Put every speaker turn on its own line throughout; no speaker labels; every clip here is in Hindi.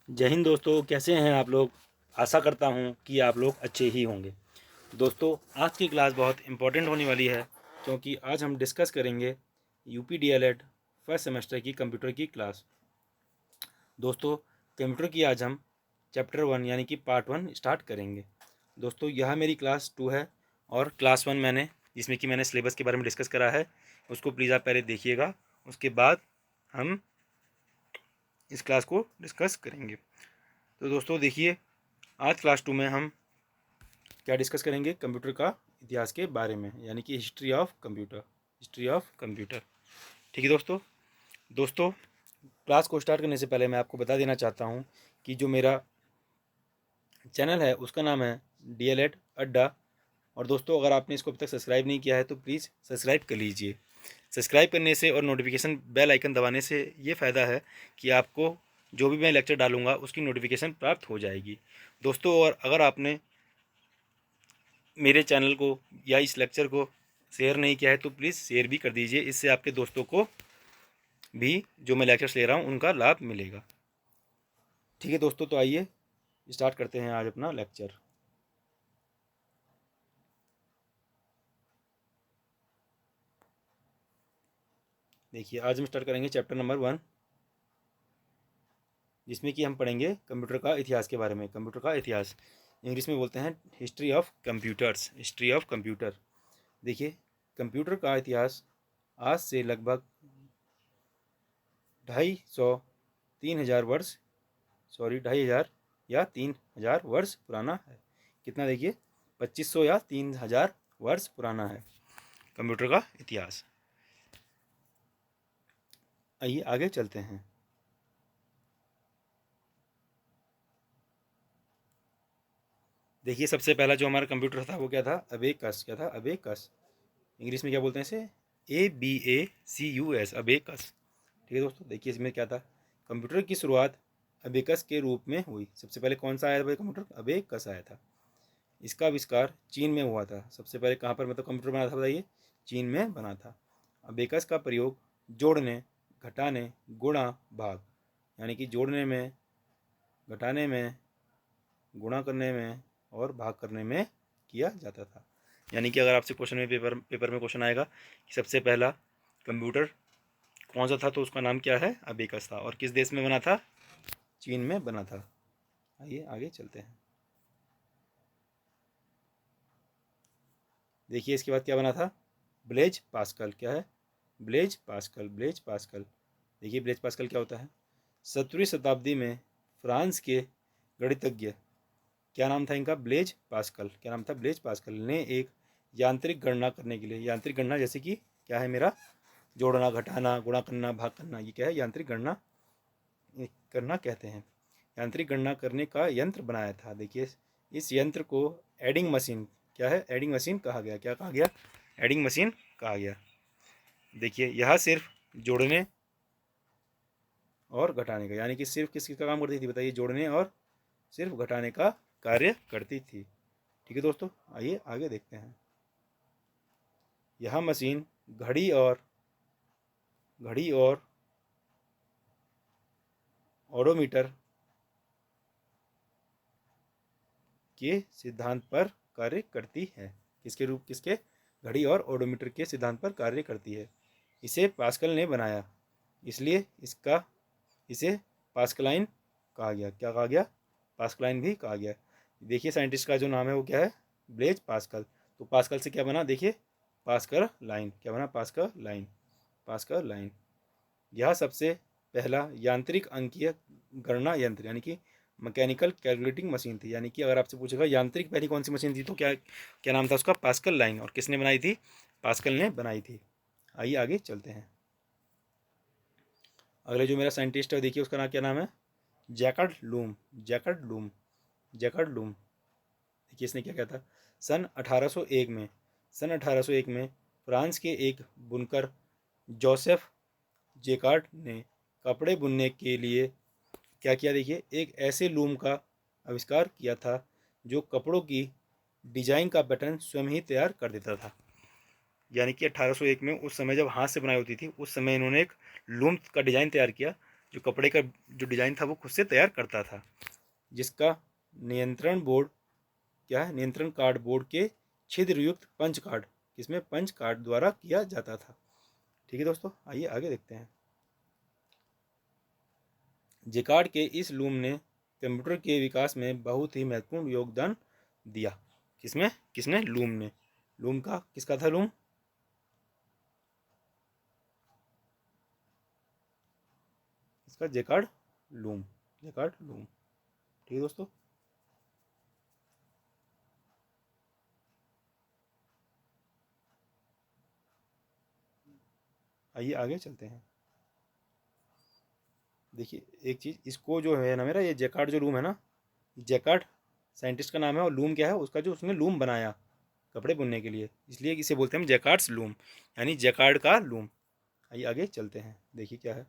जय हिंद दोस्तों, कैसे हैं आप लोग। आशा करता हूं कि आप लोग अच्छे ही होंगे। दोस्तों, आज की क्लास बहुत इम्पोर्टेंट होने वाली है क्योंकि आज हम डिस्कस करेंगे यूपी डीएलएड फर्स्ट सेमेस्टर की कंप्यूटर की क्लास। दोस्तों, कंप्यूटर की आज हम चैप्टर 1 यानी कि पार्ट 1 स्टार्ट करेंगे। दोस्तों, यह मेरी क्लास 2 है और क्लास 1 मैंने जिसमें कि मैंने सिलेबस के बारे में डिस्कस करा है, उसको प्लीज़ आप पहले देखिएगा, उसके बाद हम इस क्लास को डिस्कस करेंगे। तो दोस्तों देखिए, आज क्लास 2 में हम क्या डिस्कस करेंगे, कंप्यूटर का इतिहास के बारे में, यानी कि हिस्ट्री ऑफ कंप्यूटर। ठीक है दोस्तों। दोस्तों, क्लास को स्टार्ट करने से पहले मैं आपको बता देना चाहता हूं कि जो मेरा चैनल है उसका नाम है डीएलएड अड्डा। और दोस्तों, अगर आपने इसको अभी तक सब्सक्राइब नहीं किया है तो प्लीज़ सब्सक्राइब कर लीजिए। सब्सक्राइब करने से और नोटिफिकेशन बेल आइकन दबाने से ये फ़ायदा है कि आपको जो भी मैं लेक्चर डालूंगा उसकी नोटिफिकेशन प्राप्त हो जाएगी। दोस्तों, और अगर आपने मेरे चैनल को या इस लेक्चर को शेयर नहीं किया है तो प्लीज़ शेयर भी कर दीजिए, इससे आपके दोस्तों को भी जो मैं लेक्चर्स ले रहा हूँ उनका लाभ मिलेगा। ठीक है दोस्तों, तो आइए स्टार्ट करते हैं आज अपना लेक्चर। देखिए, आज हम स्टार्ट करेंगे चैप्टर नंबर 1, जिसमें कि हम पढ़ेंगे कंप्यूटर का इतिहास के बारे में। कंप्यूटर का इतिहास इंग्लिश में बोलते हैं history of computers, history of computer. देखिए, कंप्यूटर का इतिहास आज से लगभग 250 3 हज़ार वर्ष, सॉरी 2,500 या 3,000 वर्ष पुराना है। कितना, देखिए 2,500 या 3,000 वर्ष पुराना है कंप्यूटर का इतिहास। आइए आगे चलते हैं। देखिए, सबसे पहला जो हमारा कंप्यूटर था वो क्या था, अबेकस। क्या था, अबेकस। इंग्लिश में क्या बोलते हैं इसे, ABACUS, अबेकस। ठीक है दोस्तों, देखिए इसमें क्या था, कंप्यूटर की शुरुआत अबेकस के रूप में हुई। सबसे पहले कौन सा आया था कंप्यूटर, अबेकस आया था। इसका आविष्कार चीन में हुआ था। सबसे पहले कहाँ पर मतलब कंप्यूटर बना था बताइए, चीन में बना था। अबेकस का प्रयोग जोड़ने, घटाने, गुणा, भाग, यानी कि जोड़ने में, घटाने में, गुणा करने में और भाग करने में किया जाता था। यानी कि अगर आपसे क्वेश्चन में पेपर में क्वेश्चन आएगा कि सबसे पहला कंप्यूटर कौन सा था, तो उसका नाम क्या है, अबेकस था। और किस देश में बना था, चीन में बना था। आइए आगे चलते हैं। देखिए, इसके बाद क्या बना था, ब्लेज पास्कल। क्या है, ब्लेज पास्कल, ब्लेज पास्कल। देखिए, ब्लेज पास्कल क्या होता है, 17वीं शताब्दी में फ्रांस के गणितज्ञ, क्या नाम था इनका, ब्लेज पास्कल। क्या नाम था, ब्लेज पास्कल ने एक यांत्रिक गणना करने के लिए, यांत्रिक गणना जैसे कि क्या है मेरा, जोड़ना, घटाना, गुणा करना, भाग करना, ये क्या है, यांत्रिक गणना करना कहते हैं। यांत्रिक गणना करने का यंत्र बनाया था। देखिए, इस यंत्र को एडिंग मशीन, क्या है, एडिंग मशीन कहा गया। क्या कहा गया, एडिंग मशीन कहा गया। देखिए, यह सिर्फ जोड़ने और घटाने का, यानी कि सिर्फ किस का काम करती थी बताइए, जोड़ने और सिर्फ घटाने का कार्य करती थी। ठीक है दोस्तों, आइए आगे देखते हैं। यह मशीन घड़ी और ओडोमीटर के सिद्धांत पर कार्य करती है। किसके, घड़ी और ओडोमीटर के सिद्धांत पर कार्य करती है। इसे पास्कल ने बनाया, इसलिए इसे पास्कलाइन कहा गया। क्या कहा गया, पास्कलाइन भी कहा गया। देखिए, साइंटिस्ट का जो नाम है वो क्या है, ब्लेज पास्कल। तो पास्कल से क्या बना, देखिए पास्कल लाइन। क्या बना, पास्कल लाइन, पास्कल लाइन। यह सबसे पहला यांत्रिक अंकीय गणना यंत्र, यानी कि मैकेनिकल कैलकुलेटिंग मशीन थी। यानी कि अगर आपसे पूछेगा यांत्रिक पहली कौन सी मशीन थी, तो क्या क्या नाम था उसका, पास्कल लाइन। और किसने बनाई थी, पास्कल ने बनाई थी। आइए आगे चलते हैं। अगले जो मेरा साइंटिस्ट है, देखिए उसका नाम क्या नाम है, Jacob loom. Jacob loom, Jacob loom. देखिए, इसने क्या किया था, सन 1801 में, सन 1801 में फ्रांस के एक बुनकर जोसेफ जेकार्ड ने कपड़े बुनने के लिए क्या किया, देखिए एक ऐसे लूम का आविष्कार किया था जो कपड़ों की डिजाइन का पैटर्न स्वयं ही तैयार कर देता था। यानी कि 1801 में, उस समय जब हाथ से बनाई होती थी, उस समय इन्होंने एक लूम का डिजाइन तैयार किया जो कपड़े का जो डिज़ाइन था वो खुद से तैयार करता था, जिसका नियंत्रण बोर्ड क्या है, नियंत्रण कार्ड बोर्ड के छिद्रयुक्त पंच कार्ड, किसमें, पंच कार्ड द्वारा किया जाता था। ठीक है दोस्तों, आइए आगे देखते हैं। जेकार्ड के इस लूम ने कंप्यूटर के विकास में बहुत ही महत्वपूर्ण योगदान दिया। किसमें, किसने, लूम ने। लूम का किसका था लूम, इसका जेकार्ड लूम, जेकार्ड लूम। ठीक है दोस्तों, आइए आगे चलते हैं। देखिए एक चीज़, इसको जो है ना, मेरा ये जेकार्ड जो लूम है ना, जेकार्ड साइंटिस्ट का नाम है, और लूम क्या है, उसका जो उसने लूम बनाया कपड़े बुनने के लिए, इसलिए इसे बोलते हैं जैकार्ड्स लूम, यानी जैकार्ड का लूम। आइए आगे चलते हैं, देखिए क्या है,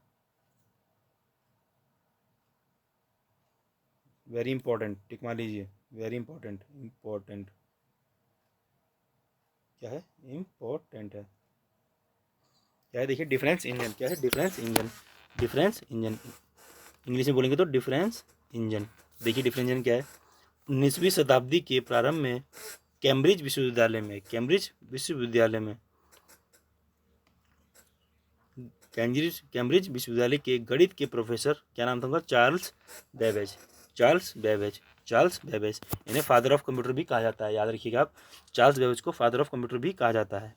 वेरी इंपॉर्टेंट, टिक मार लीजिए, वेरी इंपॉर्टेंट, इंपॉर्टेंट क्या है, इम्पोर्टेंट है, क्या है, देखिए डिफरेंस इंजन, क्या है, difference engine, difference engine, English में बोलेंगे तो डिफरेंस इंजन। देखिए डिफरेंस इंजन क्या है, 19वीं शताब्दी के प्रारंभ में कैम्ब्रिज विश्वविद्यालय में, कैम्ब्रिज विश्वविद्यालय में, कैम्ब्रिज विश्वविद्यालय के गणित के प्रोफेसर, क्या नाम था उनका, Charles Babbage, Charles Babbage, Charles Babbage, इन्हें फादर ऑफ कंप्यूटर भी कहा जाता है, याद रखिएगा आप, चार्ल्स बेबेज को फादर ऑफ कंप्यूटर भी कहा जाता है,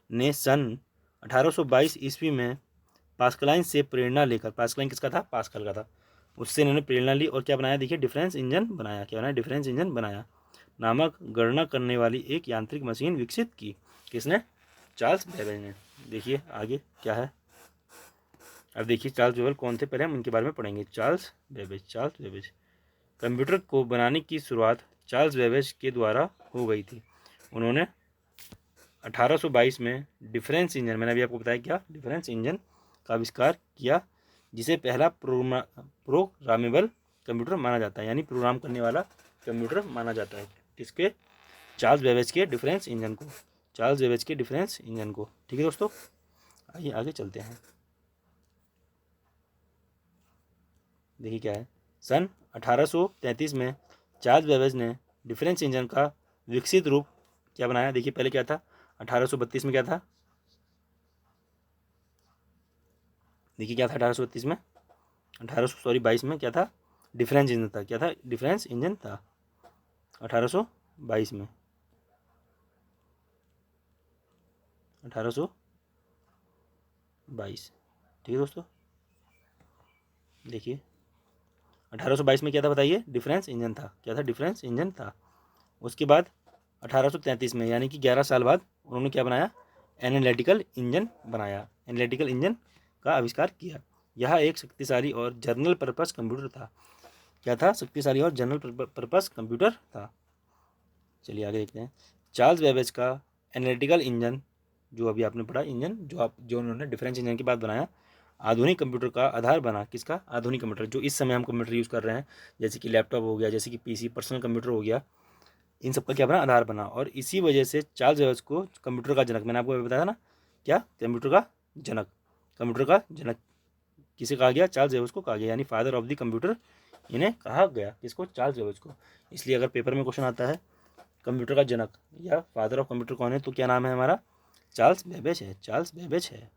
ने सन 1822 ईस्वी में पास्कलाइन से प्रेरणा लेकर, पास्कलाइन किसका था, पास्कल का था, उससे इन्होंने प्रेरणा ली और क्या बनाया, देखिए डिफरेंस इंजन बनाया, क्या बनाया, डिफरेंस इंजन बनाया नामक गणना करने वाली एक यांत्रिक मशीन विकसित की। किसने, चार्ल्स बेबेज ने। देखिए आगे क्या है, अब देखिए चार्ल्स बेबेज कौन थे, पहले हम उनके बारे में पढ़ेंगे। Charles Babbage, Charles Babbage, computer को बनाने की शुरुआत चार्ल्स बेबेज के द्वारा हो गई थी। उन्होंने 1822 में डिफरेंस इंजन, मैंने अभी आपको बताया क्या, डिफरेंस इंजन का आविष्कार किया, जिसे पहला प्रोग्रामेबल कंप्यूटर माना जाता है, यानी प्रोग्राम करने वाला कंप्यूटर माना जाता है। किसके, चार्ल्स बेबेज के डिफरेंस इंजन को, चार्ल्स बेबेज के डिफरेंस इंजन को। ठीक है दोस्तों, आइए आगे चलते हैं। देखिए क्या है, सन 1833 में चार्ल्स बेबेज ने डिफरेंस इंजन का विकसित रूप क्या बनाया, देखिए पहले क्या था, 1832 में क्या था, देखिए क्या था 1832 में, 22 में क्या था, डिफरेंस इंजन था, क्या था, डिफरेंस इंजन था 1822 में, 1822। ठीक है दोस्तों, देखिए 1822 में क्या था बताइए, डिफरेंस इंजन था, क्या था, डिफरेंस इंजन था। उसके बाद 1833 में, यानी कि 11 साल बाद, उन्होंने क्या बनाया, एनालिटिकल इंजन बनाया, एनालिटिकल इंजन का आविष्कार किया। यह एक शक्तिशाली और जनरल पर्पस कंप्यूटर था, क्या था, शक्तिशाली और जनरल पर्पस कंप्यूटर था। चलिए आगे देखते हैं। चार्ल्स बेबेज का एनालिटिकल इंजन, जो अभी आपने पढ़ा इंजन, जो उन्होंने डिफरेंस इंजन के बाद बनाया, आधुनिक कंप्यूटर का आधार बना। किसका, आधुनिक कंप्यूटर, जो इस समय हम कंप्यूटर यूज़ कर रहे हैं, जैसे कि लैपटॉप हो गया, जैसे कि पीसी, पर्सनल कंप्यूटर हो गया, इन सब का क्या बना, आधार बना। और इसी वजह से चार्ल्स बेबेज को कंप्यूटर का जनक, मैंने आपको बताया था ना, क्या, कंप्यूटर का जनक, कंप्यूटर का जनक किसे कहा गया, चार्ल्स बेबेज को कहा गया, यानी फादर ऑफ द कंप्यूटर इन्हें कहा गया, किसको, चार्ल्स बेबेज को। इसलिए अगर पेपर में क्वेश्चन आता है कंप्यूटर का जनक या फादर ऑफ कंप्यूटर कौन है, तो क्या नाम है हमारा, चार्ल्स बेबेज है, चार्ल्स बेबेज है।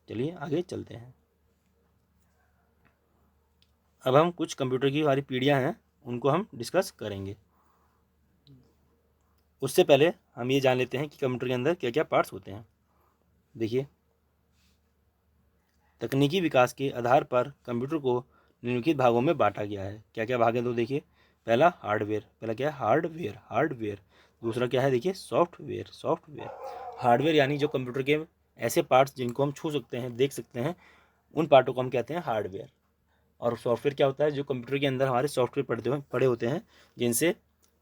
चलिए आगे चलते हैं। अब हम कुछ कंप्यूटर की हमारी पीढ़ियाँ हैं, उनको हम डिस्कस करेंगे। उससे पहले हम ये जान लेते हैं कि कंप्यूटर के अंदर क्या क्या पार्ट्स होते हैं। देखिए, तकनीकी विकास के आधार पर कंप्यूटर को निम्नलिखित भागों में बांटा गया है। क्या क्या भाग है, तो देखिए, पहला हार्डवेयर, पहला क्या है, हार्डवेयर, हार्डवेयर। दूसरा क्या है, देखिए, सॉफ्टवेयर, सॉफ्टवेयर। हार्डवेयर यानी जो कंप्यूटर के ऐसे पार्ट्स जिनको हम छू सकते हैं, देख सकते हैं, उन पार्टों को हम कहते हैं हार्डवेयर। और सॉफ्टवेयर क्या होता है, जो कंप्यूटर के अंदर हमारे सॉफ्टवेयर पड़े होते हैं, जिनसे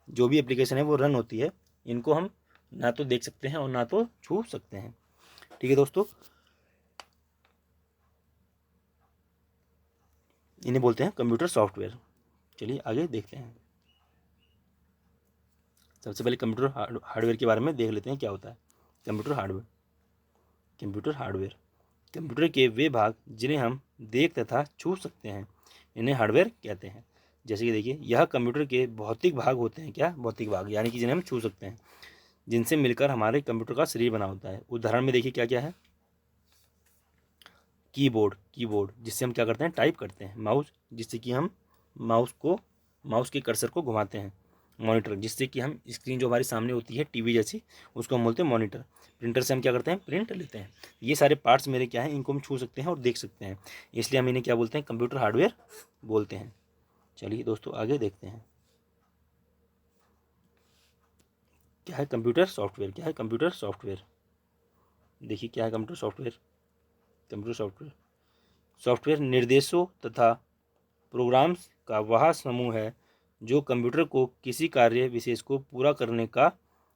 जो भी एप्लीकेशन है वो रन होती है। इनको हम ना तो देख सकते हैं और ना तो छू सकते हैं। ठीक है दोस्तों, इन्हें बोलते हैं कंप्यूटर सॉफ्टवेयर। चलिए आगे देखते हैं। सबसे पहले कंप्यूटर हार्डवेयर के बारे में देख लेते हैं क्या होता है। Computer hardware, computer hardware, computer के वे भाग जिन्हें हम देख तथा छू सकते हैं, इन्हें हार्डवेयर कहते हैं। जैसे कि देखिए, यह कंप्यूटर के भौतिक भाग होते हैं। क्या? भौतिक भाग, यानी कि जिन्हें हम छू सकते हैं, जिनसे मिलकर हमारे कंप्यूटर का शरीर बना होता है। उदाहरण में देखिए क्या क्या है। कीबोर्ड, कीबोर्ड जिससे हम क्या करते हैं, टाइप करते हैं। माउस, जिससे कि हम माउस के कर्सर को घुमाते हैं। मॉनिटर, जिससे कि हम स्क्रीन जो हमारे सामने होती है टीवी जैसी, उसको हम बोलते हैं मॉनिटर। प्रिंटर से हम क्या करते हैं, प्रिंट लेते हैं। ये सारे पार्ट्स मेरे क्या हैं, इनको हम छू सकते हैं और देख सकते हैं, इसलिए हम इन्हें क्या बोलते हैं, कंप्यूटर हार्डवेयर बोलते हैं। चलिए दोस्तों आगे देखते हैं, क्या है कंप्यूटर सॉफ्टवेयर। क्या है कंप्यूटर सॉफ्टवेयर? देखिए क्या है computer software. Computer software, software निर्देशों तथा प्रोग्राम्स का वह समूह है जो कंप्यूटर को किसी कार्य विशेष को पूरा करने का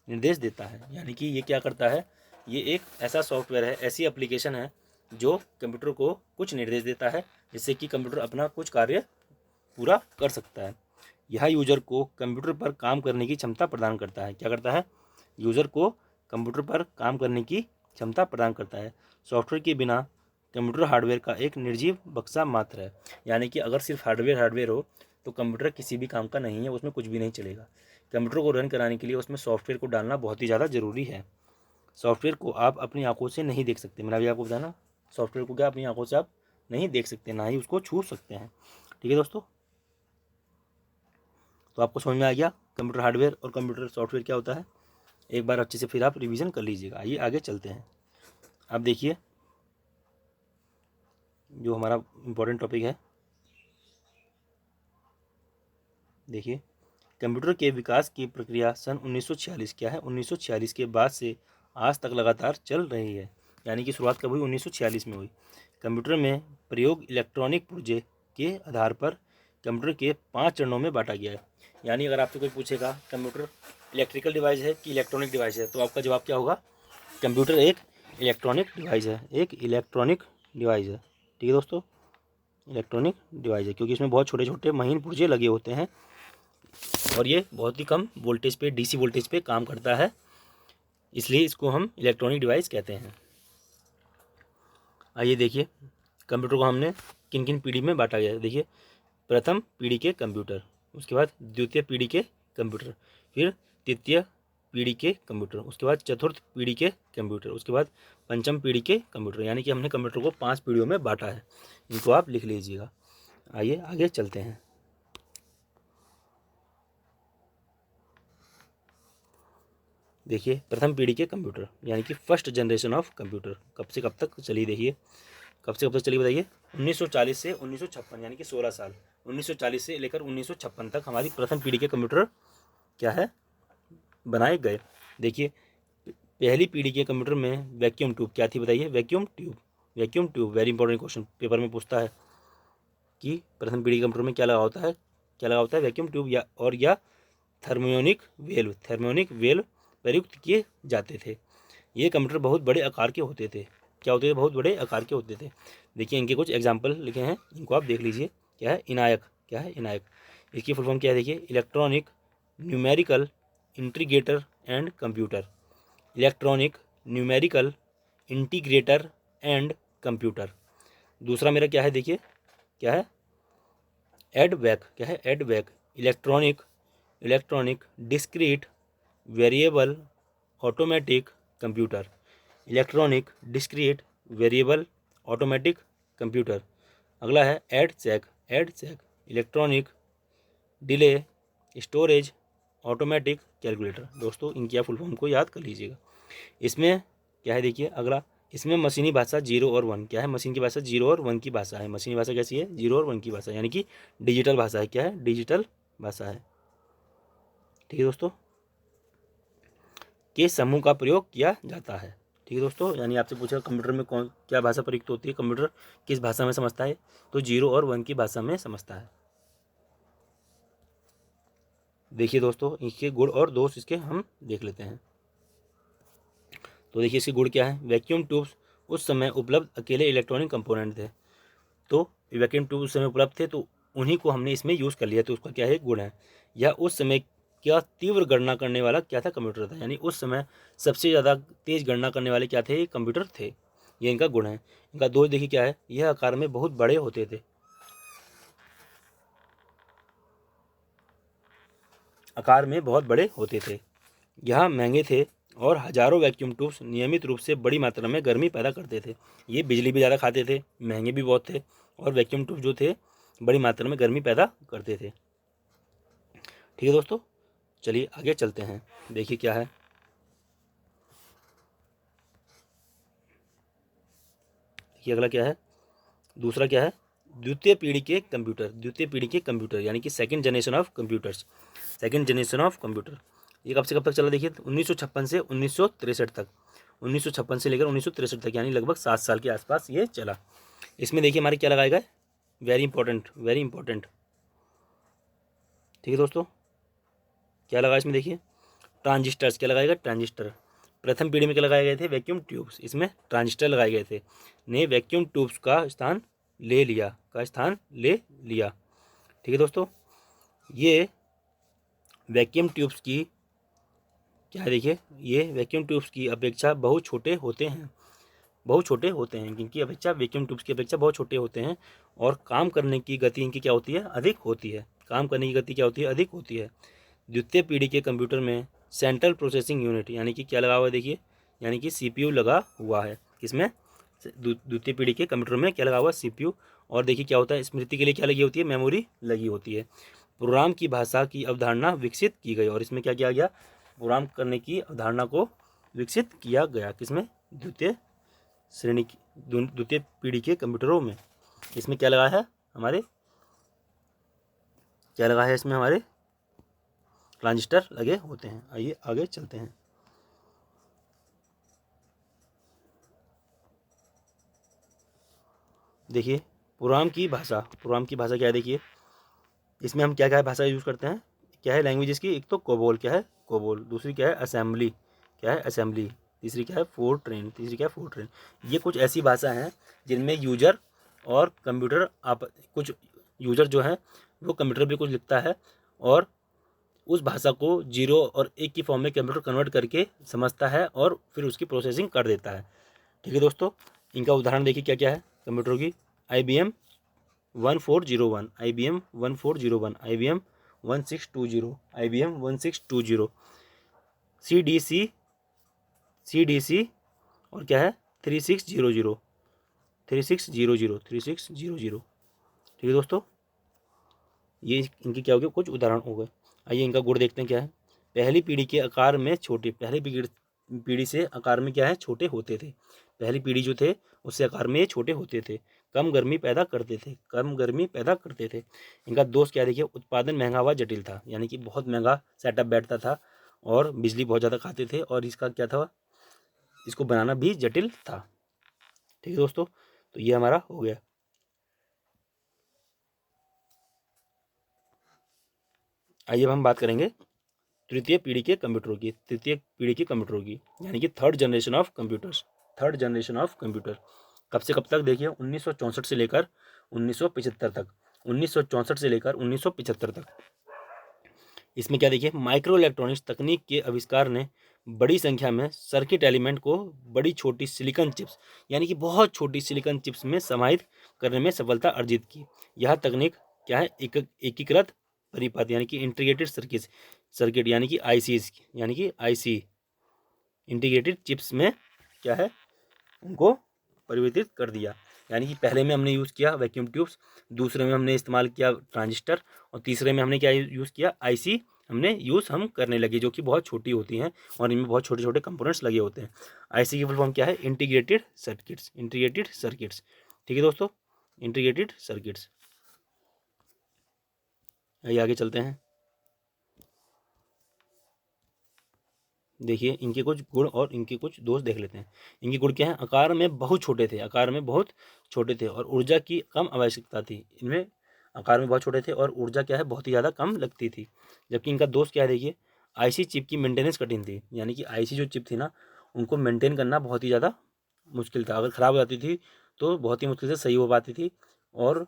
निर्देश देता है। यानी कि ये क्या करता है, ये एक ऐसा सॉफ्टवेयर है, ऐसी एप्लीकेशन है जो कंप्यूटर को कुछ निर्देश देता है, जिससे कि कंप्यूटर अपना कुछ कार्य पूरा कर सकता है। यह यूजर को कंप्यूटर पर काम करने की क्षमता प्रदान करता है। क्या करता है? यूजर को कंप्यूटर पर काम करने की क्षमता प्रदान करता है। सॉफ्टवेयर के बिना कंप्यूटर हार्डवेयर का एक निर्जीव बक्सा मात्र है। यानी कि अगर सिर्फ हार्डवेयर हो तो कंप्यूटर किसी भी काम का नहीं है, उसमें कुछ भी नहीं चलेगा। कंप्यूटर को रन कराने के लिए उसमें सॉफ्टवेयर को डालना बहुत ही ज़्यादा ज़रूरी है। सॉफ्टवेयर को आप अपनी आंखों से नहीं देख सकते, मैंने अभी आपको बताया ना, सॉफ्टवेयर को क्या अपनी आंखों से आप नहीं देख सकते, ना ही उसको छू सकते हैं। ठीक है दोस्तों, तो आपको समझ में आ गया कंप्यूटर हार्डवेयर और कंप्यूटर सॉफ्टवेयर क्या होता है। एक बार अच्छे से फिर आप रिवीजन कर लीजिएगा। आइए आगे चलते हैं। अब देखिए जो हमारा इम्पोर्टेंट टॉपिक है, देखिए कंप्यूटर के विकास की प्रक्रिया सन 1946, क्या है, 1946 के बाद से आज तक लगातार चल रही है। यानी कि शुरुआत कब हुई, 1946 में हुई। कंप्यूटर में प्रयोग इलेक्ट्रॉनिक पुर्जे के आधार पर कंप्यूटर के 5 चरणों में बांटा गया है। यानी अगर आपसे कोई पूछेगा कंप्यूटर इलेक्ट्रिकल डिवाइस है कि इलेक्ट्रॉनिक डिवाइस है, तो आपका जवाब क्या होगा, कंप्यूटर एक इलेक्ट्रॉनिक डिवाइस है, एक इलेक्ट्रॉनिक डिवाइस है। ठीक है दोस्तों, इलेक्ट्रॉनिक डिवाइस है, क्योंकि इसमें बहुत छोटे छोटे महीन पुर्जे लगे होते हैं और ये बहुत ही कम वोल्टेज पे, डीसी वोल्टेज पे काम करता है, इसलिए इसको हम इलेक्ट्रॉनिक डिवाइस कहते हैं। आइए देखिए कंप्यूटर को हमने किन किन पीढ़ी में बांटा गया है। देखिए प्रथम पीढ़ी के कंप्यूटर, उसके बाद द्वितीय पीढ़ी के कंप्यूटर, फिर तृतीय पीढ़ी के कंप्यूटर, उसके बाद चतुर्थ पीढ़ी के कंप्यूटर, उसके बाद पंचम पीढ़ी के कंप्यूटर। यानी कि हमने कंप्यूटर को 5 पीढ़ियों में बांटा है, इनको आप लिख लीजिएगा। आइए आगे चलते हैं। देखिए प्रथम पीढ़ी के कंप्यूटर यानी कि फर्स्ट जनरेशन ऑफ कंप्यूटर कब से कब तक चली, देखिए कब से कब तक चली बताइए, 1940 से 1956, यानी कि 16 साल, 1940 से लेकर 1956 तक हमारी प्रथम पीढ़ी के कंप्यूटर क्या है, बनाए गए। देखिए पहली पीढ़ी के कंप्यूटर में वैक्यूम ट्यूब क्या थी बताइए, vacuum tube, vacuum tube very important question paper में पूछता है कि प्रथम पीढ़ी के कंप्यूटर में क्या लगा होता है, क्या लगा होता है, वैक्यूम ट्यूब या थर्मियोनिक वेल्व प्रयुक्त किए जाते थे। ये कंप्यूटर बहुत बड़े आकार के होते थे। क्या होते थे, बहुत बड़े आकार के होते थे। देखिए इनके कुछ एग्जाम्पल लिखे हैं, इनको आप देख लीजिए। क्या है, इनायक, क्या है इनायक, इसकी फुल फॉर्म क्या है, देखिए electronic numerical integrator and computer, electronic numerical integrator and computer. दूसरा मेरा क्या है, देखिए क्या है, एडवैक, क्या है EDVAC, electronic discrete variable automatic computer, electronic discrete variable automatic computer. अगला है EDSAC, electronic delay storage automatic calculator. दोस्तों इनकी आप फुल फॉर्म को याद कर लीजिएगा। इसमें क्या है, देखिए अगला, इसमें मशीनी भाषा 0 और 1, क्या है, मशीन की भाषा 0 और 1 की भाषा है। मशीनी भाषा कैसी है, 0 और 1 की भाषा, यानी कि डिजिटल भाषा है। क्या है, डिजिटल भाषा है। ठीक है दोस्तों, के समूह का प्रयोग किया जाता है। ठीक है दोस्तों, यानी आपसे पूछा कंप्यूटर में कौन क्या भाषा प्रयुक्त होती है, कंप्यूटर किस भाषा में समझता है, तो 0 और 1 की भाषा में समझता है। देखिए दोस्तों इसके गुण और दोष इसके हम देख लेते हैं। तो देखिए इसके गुण क्या है, वैक्यूम ट्यूब्स उस समय उपलब्ध अकेले इलेक्ट्रॉनिक कंपोनेंट थे। तो वैक्यूम ट्यूब उस समय उपलब्ध थे तो उन्हीं को हमने इसमें यूज़ कर लिया, तो उसका क्या है, गुण है। यह उस समय क्या तीव्र गणना करने वाला क्या था, कंप्यूटर था। यानी उस समय सबसे ज़्यादा तेज गणना करने वाले क्या थे, कंप्यूटर थे।
ये इनका गुण है। इनका दोष देखिए क्या है, यह आकार में बहुत बड़े होते थे। आकार में बहुत बड़े होते थे, यह महंगे थे और हजारों वैक्यूम ट्यूब्स नियमित रूप से बड़ी मात्रा में गर्मी पैदा करते थे। ये बिजली भी ज़्यादा खाते थे, महंगे भी बहुत थे, और वैक्यूम ट्यूब जो थे बड़ी मात्रा में गर्मी पैदा करते थे। ठीक है दोस्तों, चलिए आगे चलते हैं। देखिए क्या है, देखिए अगला क्या है, दूसरा क्या है, द्वितीय पीढ़ी के कंप्यूटर। द्वितीय पीढ़ी के कंप्यूटर यानी कि second generation of computers. Second generation of computer ये कब से कब तक चला, देखिए 1956 से 1963 तक। 1956 से लेकर 1963 तक, यानी लगभग 7 साल के आसपास ये चला। इसमें देखिए हमारे क्या लगाएगा, वेरी इंपॉर्टेंट, वेरी इंपॉर्टेंट। ठीक है दोस्तों, क्या लगा इसमें, देखिए ट्रांजिस्टर्स, क्या लगाएगा, ट्रांजिस्टर। प्रथम पीढ़ी में क्या लगाए गए थे, वैक्यूम ट्यूब्स, इसमें ट्रांजिस्टर लगाए गए थे, ने वैक्यूम ट्यूब्स का स्थान ले लिया, का स्थान ले लिया। ठीक है दोस्तों, ये वैक्यूम ट्यूब्स की क्या है, देखिए ये वैक्यूम ट्यूब्स की अपेक्षा बहुत छोटे होते हैं, बहुत छोटे होते हैं, इनकी अपेक्षा, वैक्यूम ट्यूब्स की अपेक्षा बहुत छोटे होते हैं, और काम करने की गति इनकी क्या होती है, अधिक होती है। काम करने की गति क्या होती है, अधिक होती है। द्वितीय पीढ़ी के कंप्यूटर में सेंट्रल प्रोसेसिंग यूनिट यानी कि क्या लगा हुआ है, देखिए यानी कि सीपीयू लगा हुआ है। किसमें, द्वितीय पीढ़ी के कंप्यूटर में क्या लगा हुआ है, सीपीयू। और देखिए क्या होता है, स्मृति के लिए क्या लगी होती है, मेमोरी लगी होती है। प्रोग्राम की भाषा की अवधारणा विकसित की गई, और इसमें क्या किया गया, प्रोग्राम करने की अवधारणा को विकसित किया गया। किसमें, द्वितीय श्रेणी की, द्वितीय पीढ़ी के कंप्यूटरों में। इसमें क्या लगा है हमारे, क्या लगा है इसमें हमारे, ट्रांजिस्टर लगे होते हैं। आइए आगे चलते हैं। देखिए प्रोग्राम की भाषा, प्रोग्राम की भाषा क्या है, देखिए इसमें हम क्या क्या भाषा यूज़ करते हैं, क्या है लैंग्वेजेस की, एक तो कोबोल, क्या है कोबोल, दूसरी क्या है असेंबली, क्या है असेंबली, तीसरी क्या है फोरट्रेन, तीसरी क्या है फोरट्रेन। ये कुछ ऐसी भाषा हैं जिनमें यूजर और कंप्यूटर आप, कुछ यूजर जो है वो कंप्यूटर पे कुछ लिखता है, और उस भाषा को जीरो और एक की फॉर्म में कंप्यूटर कन्वर्ट करके समझता है और फिर उसकी प्रोसेसिंग कर देता है। ठीक है दोस्तों, इनका उदाहरण देखिए क्या क्या है कंप्यूटर की, IBM 1401, IBM 1401, IBM 1620, IBM 1620, CDC और क्या है 3600, 3600, 3600। ठीक है दोस्तों, ये इनकी क्या हो गया, कुछ उदाहरण हो गए। आइए इनका गुण देखते हैं क्या है। पहली पीढ़ी के आकार में छोटे, पहली पीढ़ी से आकार में क्या है, छोटे होते थे। पहली पीढ़ी जो थे उससे आकार में ये छोटे होते थे, कम गर्मी पैदा करते थे, कम गर्मी पैदा करते थे। इनका दोष क्या है, देखिए उत्पादन महंगा व जटिल था, यानी कि बहुत महंगा सेटअप बैठता था और बिजली बहुत ज़्यादा खाते थे, और इसका क्या था, इसको बनाना भी जटिल था। ठीक है दोस्तों, तो ये हमारा हो गया। आइए अब हम बात करेंगे तृतीय पीढ़ी के कंप्यूटरों की, तृतीय पीढ़ी के कंप्यूटरों की, यानी कि third generation of computers. Third generation of computer कब से कब तक, देखिए 1964 से लेकर 1975 तक, 1964 से लेकर 1975 तक। इसमें क्या देखिए, माइक्रो इलेक्ट्रॉनिक्स तकनीक के आविष्कार ने बड़ी संख्या में सर्किट एलिमेंट को बड़ी छोटी सिलिकॉन चिप्स, यानी कि बहुत छोटी सिलिकॉन चिप्स में समाहित करने में सफलता अर्जित की। यह तकनीक क्या है, एकीकृत परिपथ यानी कि इंटीग्रेटेड सर्किट यानी कि आईसीज, यानी कि आईसी इंटीग्रेटेड चिप्स में क्या है, उनको परिवर्तित कर दिया। यानी कि पहले में हमने यूज़ किया वैक्यूम ट्यूब्स, दूसरे में हमने इस्तेमाल किया ट्रांजिस्टर, और तीसरे में हमने क्या यूज़ किया, आईसी हमने यूज़ हम करने लगे, जो कि बहुत छोटी होती हैं और इनमें बहुत छोटे छोटे कंपोनेंट्स लगे होते हैं। आईसी की फुल फॉर्म क्या है, इंटीग्रेटेड सर्किट्स, इंटीग्रेटेड सर्किट्स। ठीक है दोस्तों, इंटीग्रेटेड सर्किट्स। आइए आगे चलते हैं। देखिए इनके कुछ गुण और इनके कुछ दोष देख लेते हैं। इनके गुण क्या है, आकार में बहुत छोटे थे, आकार में बहुत छोटे थे और ऊर्जा की कम आवश्यकता थी। इनमें आकार में बहुत छोटे थे और ऊर्जा क्या है, बहुत ही ज़्यादा कम लगती थी। जबकि इनका दोष क्या है, देखिए आईसी चिप की मेंटेनेंस कठिन थी, यानी कि आईसी जो चिप थी ना, उनको मेंटेन करना बहुत ही ज़्यादा मुश्किल था। अगर ख़राब हो जाती थी तो बहुत ही मुश्किल से सही हो पाती थी और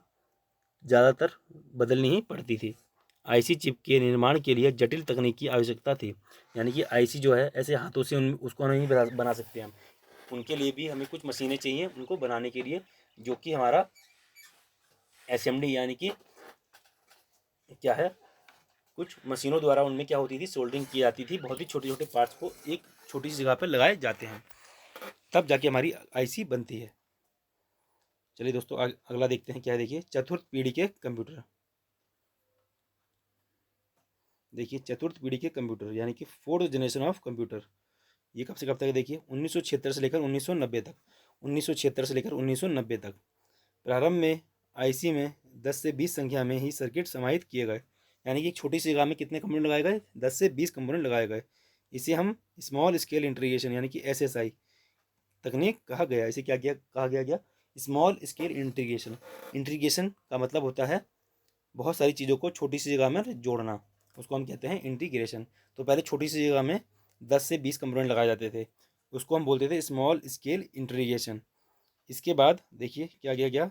ज़्यादातर बदलनी ही पड़ती थी। आईसी चिप के निर्माण के लिए जटिल तकनीक की आवश्यकता थी, यानी कि आईसी जो है ऐसे हाथों से उसको नहीं बना सकते हम। उनके लिए भी हमें कुछ मशीनें चाहिए उनको बनाने के लिए, जो कि हमारा असेंबली यानी कि क्या है, कुछ मशीनों द्वारा उनमें क्या होती थी, सोल्डरिंग की जाती थी, बहुत ही छोटे छोटे पार्ट्स को एक छोटी सी जगह पर लगाए जाते हैं, तब जाके हमारी आईसी बनती है। चलिए दोस्तों अगला देखते हैं क्या है। देखिए चतुर्थ पीढ़ी के कंप्यूटर। देखिए चतुर्थ पीढ़ी के कंप्यूटर यानी कि फोर्थ जनरेशन ऑफ कंप्यूटर, ये कब से कब तक है। देखिए 1976 से लेकर 1990 तक, 1976 से लेकर 1990 तक। प्रारंभ में आईसी में 10 से 20 संख्या में ही सर्किट समाहित किए गए, यानी कि एक छोटी सी जगह में कितने कंपोनेंट लगाए गए, 10 से 20 कंपोनेंट लगाए गए। इसे हम स्मॉल स्केल इंटीग्रेशन यानी कि एसएसआई तकनीक कहा गया। इसे क्या किया कहा गया स्मॉल स्केल इंटीग्रेशन। इंटीग्रेशन का मतलब होता है बहुत सारी चीज़ों को छोटी सी जगह में जोड़ना, उसको हम कहते हैं इंटीग्रेशन। तो पहले छोटी सी जगह में 10 से 20 कंपोनेंट लगाए जाते थे, उसको हम बोलते थे स्मॉल स्केल इंटीग्रेशन। इसके बाद देखिए क्या किया गया,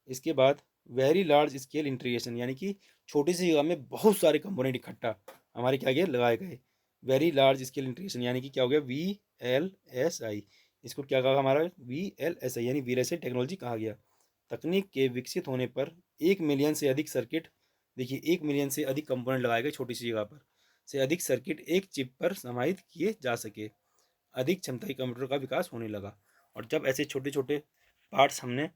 इसके बाद वेरी लार्ज स्केल इंटीग्रेशन, यानी कि छोटी सी जगह में बहुत सारे कंपोनेंट इकट्ठा हमारे क्या गए लगाए गए। वेरी लार्ज स्केल इंटीग्रेशन यानी कि क्या हो गया, VLSI। इसको क्या कहा हमारा, VLSI यानी VLSI टेक्नोलॉजी कहा गया। तकनीक के विकसित होने पर 1 मिलियन से अधिक सर्किट, देखिए 1 मिलियन से अधिक कंपोनेंट लगाए गए छोटी सी जगह पर, से अधिक सर्किट एक चिप पर समाहित किए जा सके, अधिक क्षमता के कंप्यूटर का विकास होने लगा। और जब ऐसे छोटे छोटे पार्ट्स हमने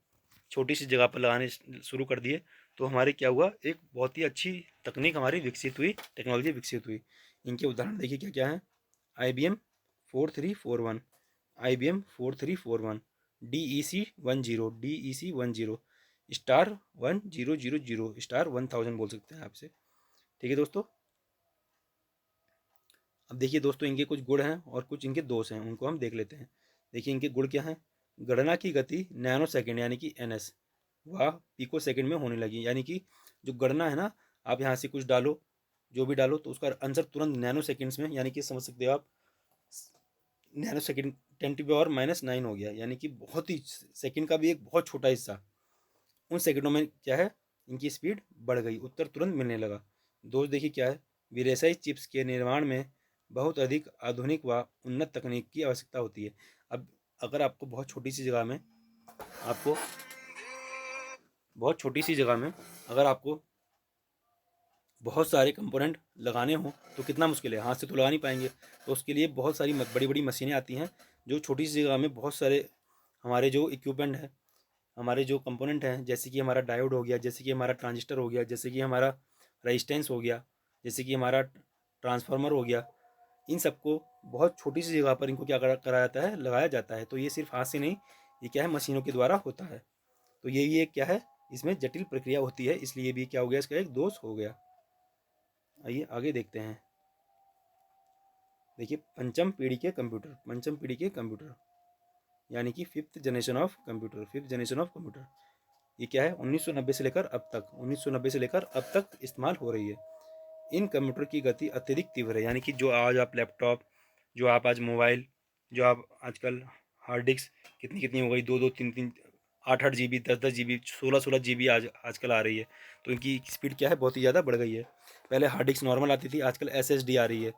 छोटी सी जगह पर लगाने शुरू कर दिए, तो हमारे क्या हुआ, एक बहुत ही अच्छी तकनीक हमारी विकसित हुई, टेक्नोलॉजी विकसित हुई। इनके उदाहरण देखिए क्या क्या है। IBM 4341, IBM 4341, DEC 10, star 1000, star 1000 बोल सकते हैं आपसे। ठीक है दोस्तों। अब देखिए दोस्तों इनके कुछ गुण हैं और कुछ इनके दोष हैं, उनको हम देख लेते हैं। देखिए इनके गुण क्या हैं। गणना की गति नैनो सेकेंड यानी कि NS वह पिको सेकेंड में होने लगी, यानी कि जो गणना है ना, आप यहाँ से कुछ डालो, जो भी डालो तो उसका आंसर तुरंत नैनो सेकेंड्स में, यानी कि समझ सकते हो आप, नैनो सेकेंड 10⁻⁹ हो गया, यानी कि बहुत ही सेकेंड का भी एक बहुत छोटा हिस्सा, उन सेकंडों में क्या है, इनकी स्पीड बढ़ गई, उत्तर तुरंत मिलने लगा। दोष देखिए क्या है, विरेसाई चिप्स के निर्माण में बहुत अधिक आधुनिक व उन्नत तकनीक की आवश्यकता होती है। अब अगर आपको बहुत छोटी सी जगह में, आपको बहुत छोटी सी जगह में अगर आपको बहुत सारे कंपोनेंट लगाने हों तो कितना मुश्किल है, हाथ से तो लगा नहीं पाएंगे। तो उसके लिए बहुत सारी बड़ी बड़ी मशीनें आती हैं, जो छोटी सी जगह में बहुत सारे हमारे जो इक्विपमेंट हैं, हमारे जो कंपोनेंट हैं, जैसे कि हमारा डायोड हो गया, जैसे कि हमारा ट्रांजिस्टर हो गया, जैसे कि हमारा रेजिस्टेंस हो गया, जैसे कि हमारा ट्रांसफार्मर हो गया, इन सबको बहुत छोटी सी जगह पर इनको क्या करा जाता है, लगाया जाता है। तो ये सिर्फ हाथ से नहीं, ये क्या है, मशीनों के द्वारा होता है। तो यही एक क्या है, इसमें जटिल प्रक्रिया होती है, इसलिए भी क्या हो गया, इसका एक दोष हो गया। आइए आगे देखते हैं। देखिए पंचम पीढ़ी के कंप्यूटर यानी कि फिफ्थ जनरेशन ऑफ कंप्यूटर, ये क्या है, 1990 से लेकर अब तक, 1990 से लेकर अब तक इस्तेमाल हो रही है। इन कंप्यूटर की गति अत्यधिक तीव्र है, यानी कि जो आज आप लैपटॉप, जो आप आज मोबाइल, जो आप आजकल हार्ड डिस्क कितनी कितनी हो गई, 2-2, 3-3, 8-8 GB, 10-10 GB, 16-16 GB आजकल आ रही है। तो इनकी स्पीड क्या है, बहुत ही ज़्यादा बढ़ गई है। पहले हार्ड डिस्क नॉर्मल आती थी, आजकल SSD आ रही है,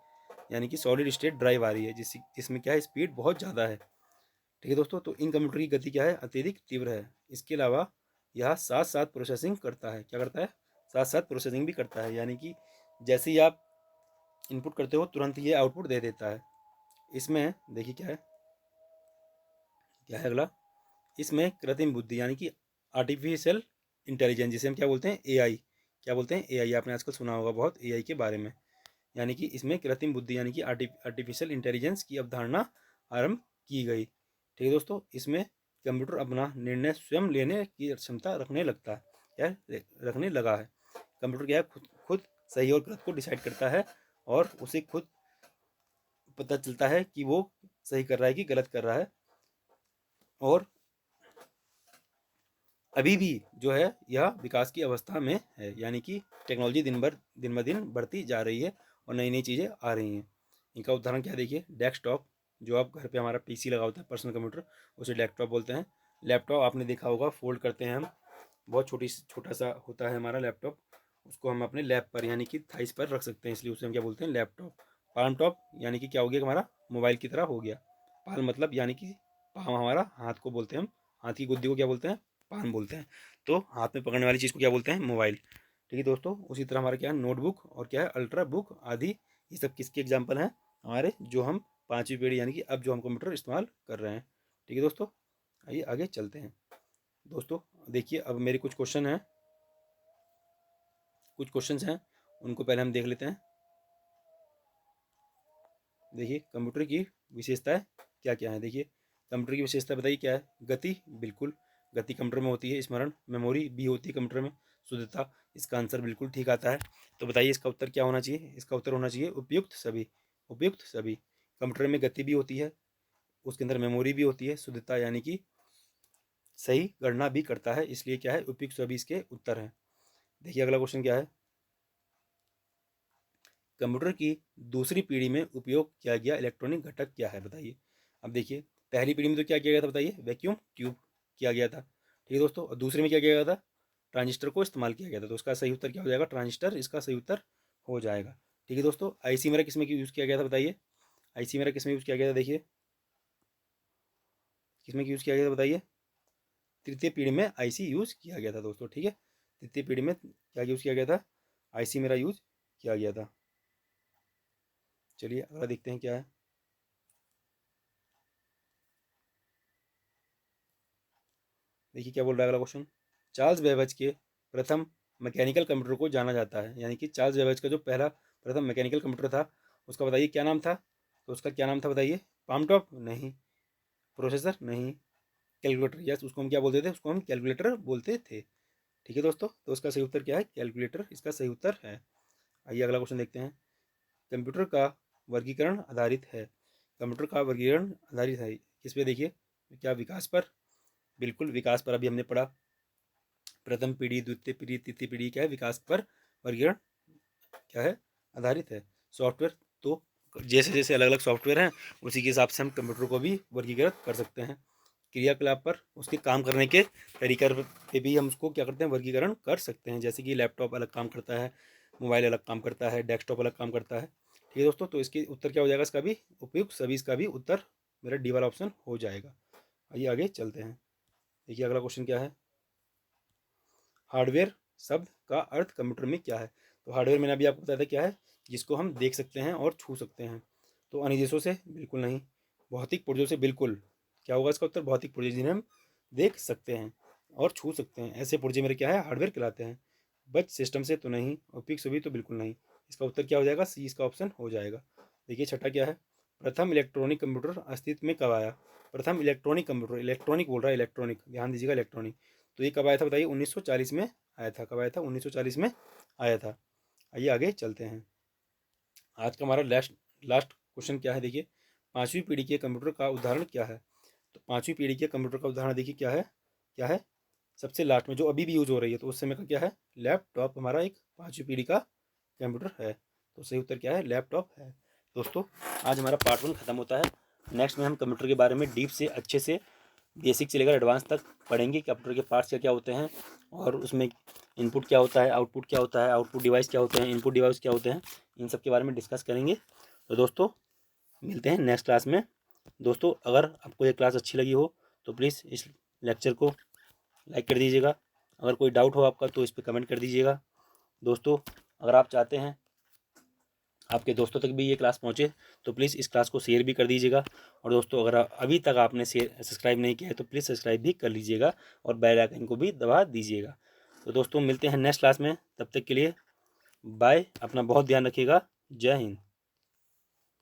यानी कि सॉलिड स्टेट ड्राइव आ रही है, जिसमें क्या है, स्पीड बहुत ज़्यादा है। ठीक है दोस्तों। तो इन कंप्यूटर की गति क्या है, अत्यधिक तीव्र है। इसके अलावा यह साथ साथ प्रोसेसिंग करता है, क्या करता है, साथ साथ प्रोसेसिंग भी करता है, यानी कि जैसे ही आप इनपुट करते हो तुरंत ये आउटपुट दे देता है। इसमें देखिए क्या है अगला, इसमें कृत्रिम बुद्धि यानी कि आर्टिफिशियल इंटेलिजेंस, जिसे हम क्या बोलते हैं, AI, क्या बोलते हैं, AI। आपने आजकल सुना होगा बहुत AI के बारे में। यानी कि इसमें कृत्रिम बुद्धि यानी कि आर्टिफिशियल इंटेलिजेंस की अवधारणा आरंभ की गई। ठीक है दोस्तों। इसमें कंप्यूटर अपना निर्णय स्वयं लेने की क्षमता रखने लगता है, क्या रखने लगा है। कंप्यूटर क्या है, खुद सही और गलत को डिसाइड करता है, और उसे खुद पता चलता है कि वो सही कर रहा है कि गलत कर रहा है। और अभी भी जो है यह विकास की अवस्था में है, यानी कि टेक्नोलॉजी दिन ब दिन बढ़ती जा रही है और नई नई चीज़ें आ रही हैं। इनका उदाहरण क्या देखिए, डेस्कटॉप, जो आप घर पे हमारा PC लगा होता है, पर्सनल कंप्यूटर, उसे डेस्कटॉप बोलते हैं। लैपटॉप आपने देखा होगा, फोल्ड करते हैं हम, बहुत छोटा सा होता है हमारा लैपटॉप, उसको हम अपने लैप पर यानी कि थाइस पर रख सकते हैं, इसलिए उसे हम क्या बोलते हैं, लैपटॉप। पाम टॉप यानी कि क्या हो गया, हमारा मोबाइल की तरह हो गया।
पाल मतलब यानी कि पाम हमारा हाथ को बोलते हैं हम, हाथ की गुद्दी को क्या बोलते हैं, पाम बोलते हैं। तो हाथ में पकड़ने वाली चीज़ को क्या बोलते हैं, मोबाइल। ठीक है दोस्तों, उसी तरह हमारा क्या है, नोटबुक और क्या है, अल्ट्रा बुक आदि, ये सब किसके एग्जाम्पल हैं, हमारे जो हम 5वीं पीढ़ी यानी कि अब जो हम कंप्यूटर इस्तेमाल कर रहे हैं। ठीक है दोस्तों, आइए आगे चलते हैं। दोस्तों देखिए, अब मेरे कुछ क्वेश्चन हैं, कुछ क्वेश्चंस हैं, उनको पहले हम देख लेते हैं। देखिए कंप्यूटर की विशेषताएं क्या क्या है। देखिए कंप्यूटर की विशेषता बताइए क्या है, गति, बिल्कुल गति कंप्यूटर में होती है। स्मरण, मेमोरी भी होती है कंप्यूटर में। शुद्धता, इसका आंसर बिल्कुल ठीक आता है। तो बताइए इसका उत्तर क्या होना चाहिए, इसका उत्तर होना चाहिए उपयुक्त सभी। उपयुक्त सभी। कंप्यूटर में गति भी होती है, उसके अंदर मेमोरी भी होती है, शुद्धता यानी कि सही गणना भी करता है, इसलिए क्या है, उपयुक्त सभी इसके उत्तर हैं। देखिए अगला क्वेश्चन क्या है, कंप्यूटर की दूसरी पीढ़ी में उपयोग किया गया इलेक्ट्रॉनिक घटक क्या है, बताइए। अब देखिए पहली पीढ़ी में तो क्या किया गया था, बताइए, वैक्यूम ट्यूब किया गया था। ठीक है दोस्तों, और दूसरे में क्या किया गया था, ट्रांजिस्टर को इस्तेमाल किया गया था। तो उसका सही उत्तर क्या हो जाएगा, ट्रांजिस्टर इसका सही उत्तर हो जाएगा। ठीक है दोस्तों, आईसी मेरा किसमें यूज़ किया गया था, बताइए। आईसी मेरा किसमें यूज़ किया गया था, देखिए किसमें यूज़ किया गया था, बताइए। तृतीय पीढ़ी में आईसी यूज़ किया गया था दोस्तों। ठीक है, तृतीय पीढ़ी में क्या यूज़ किया गया था, आईसी मेरा यूज़ किया गया था। चलिए अगला देखते हैं क्या है। देखिए क्या बोल रहा है अगला क्वेश्चन, चार्ल्स बेबेज के प्रथम मैकेनिकल कंप्यूटर को जाना जाता है, यानी कि चार्ल्स बेबेज का जो पहला प्रथम मैकेनिकल कंप्यूटर था उसका बताइए क्या नाम था। तो उसका क्या नाम था, बताइए। पाम टॉप नहीं, प्रोसेसर नहीं, कैलकुलेटर, यस उसको हम क्या बोलते थे, उसको हम कैलकुलेटर बोलते थे। ठीक है दोस्तों, तो उसका सही उत्तर क्या है, कैलकुलेटर इसका सही उत्तर है। आइए अगला क्वेश्चन देखते हैं, कंप्यूटर का वर्गीकरण आधारित है। कंप्यूटर का वर्गीकरण आधारित है किस पे, देखिए क्या, विकास पर, बिल्कुल विकास पर, अभी हमने पढ़ा। प्रथम पीढ़ी, द्वितीय पीढ़ी, तृतीय पीढ़ी क्या है, विकास पर वर्गीकरण क्या है, आधारित है। सॉफ्टवेयर, तो जैसे जैसे अलग अलग सॉफ्टवेयर हैं उसी के हिसाब से हम कंप्यूटर को भी वर्गीकृत कर सकते हैं। क्रियाकलाप पर, उसके काम करने के तरीके पे भी हम उसको क्या करते हैं, वर्गीकरण कर सकते हैं। जैसे कि लैपटॉप अलग काम करता है, मोबाइल अलग काम करता है, डेस्कटॉप अलग काम करता है। ठीक है दोस्तों, तो इसके उत्तर क्या हो जाएगा, इसका भी उपयुक्त सभी, इसका भी उत्तर मेरा डी वाला ऑप्शन हो जाएगा। आइए आगे चलते हैं। देखिए अगला क्वेश्चन क्या है, हार्डवेयर शब्द का अर्थ कंप्यूटर में क्या है। तो हार्डवेयर मैंने अभी आपको बताया था क्या है, जिसको हम देख सकते हैं और छू सकते हैं। तो अनुदेशों से बिल्कुल नहीं, भौतिक पुर्जों से बिल्कुल, क्या होगा इसका उत्तर, भौतिक पुर्जे जिन्हें हम देख सकते हैं और छू सकते हैं, ऐसे पुर्जे मेरे क्या है, हार्डवेयर कहलाते हैं। बच सिस्टम से तो नहीं, और पिक्स भी तो बिल्कुल नहीं, इसका उत्तर क्या हो जाएगा, सी इसका ऑप्शन हो जाएगा। देखिए छठा क्या है, प्रथम इलेक्ट्रॉनिक कंप्यूटर अस्तित्व में कब आया। प्रथम इलेक्ट्रॉनिक कंप्यूटर, इलेक्ट्रॉनिक बोल रहा है, इलेक्ट्रॉनिक, ध्यान दीजिएगा, इलेक्ट्रॉनिक। तो ये कब आया था, बताइए, 1940 में आया था। कब आया था, 1940 में आया था। आइए आगे चलते हैं। आज का हमारा लास्ट लास्ट क्वेश्चन क्या है, देखिए, 5वीं पीढ़ी के कंप्यूटर का उदाहरण क्या है। तो 5वीं पीढ़ी के कंप्यूटर का उदाहरण देखिए क्या है, क्या है, सबसे लास्ट में जो अभी भी यूज हो रही है, तो उस समय का क्या है, लैपटॉप हमारा एक 5वीं पीढ़ी का कंप्यूटर है। तो सही उत्तर क्या है, लैपटॉप है। दोस्तों आज हमारा पार्ट 1 खत्म होता है। नेक्स्ट में हम कंप्यूटर के बारे में डीप से, अच्छे से, बेसिक से लेकर एडवांस तक पढ़ेंगे कि कंप्यूटर के पार्ट्स क्या क्या होते हैं, और उसमें इनपुट क्या होता है, आउटपुट क्या होता है, आउटपुट डिवाइस क्या होते हैं, इनपुट डिवाइस क्या होते हैं, इन सब के बारे में डिस्कस करेंगे। तो दोस्तों मिलते हैं नेक्स्ट क्लास में। दोस्तों अगर आपको ये क्लास अच्छी लगी हो तो प्लीज़ इस लेक्चर को लाइक कर दीजिएगा। अगर कोई डाउट हो आपका तो इस पर कमेंट कर दीजिएगा। दोस्तों अगर आप चाहते हैं आपके दोस्तों तक भी ये क्लास पहुँचे तो प्लीज़ इस क्लास को शेयर भी कर दीजिएगा। और दोस्तों अगर अभी तक आपने सब्सक्राइब नहीं किया है तो प्लीज़ सब्सक्राइब भी कर लीजिएगा और बेल आइकन को भी दबा दीजिएगा। तो दोस्तों मिलते हैं नेक्स्ट क्लास में, तब तक के लिए बाय, अपना बहुत ध्यान रखिएगा। जय हिंद।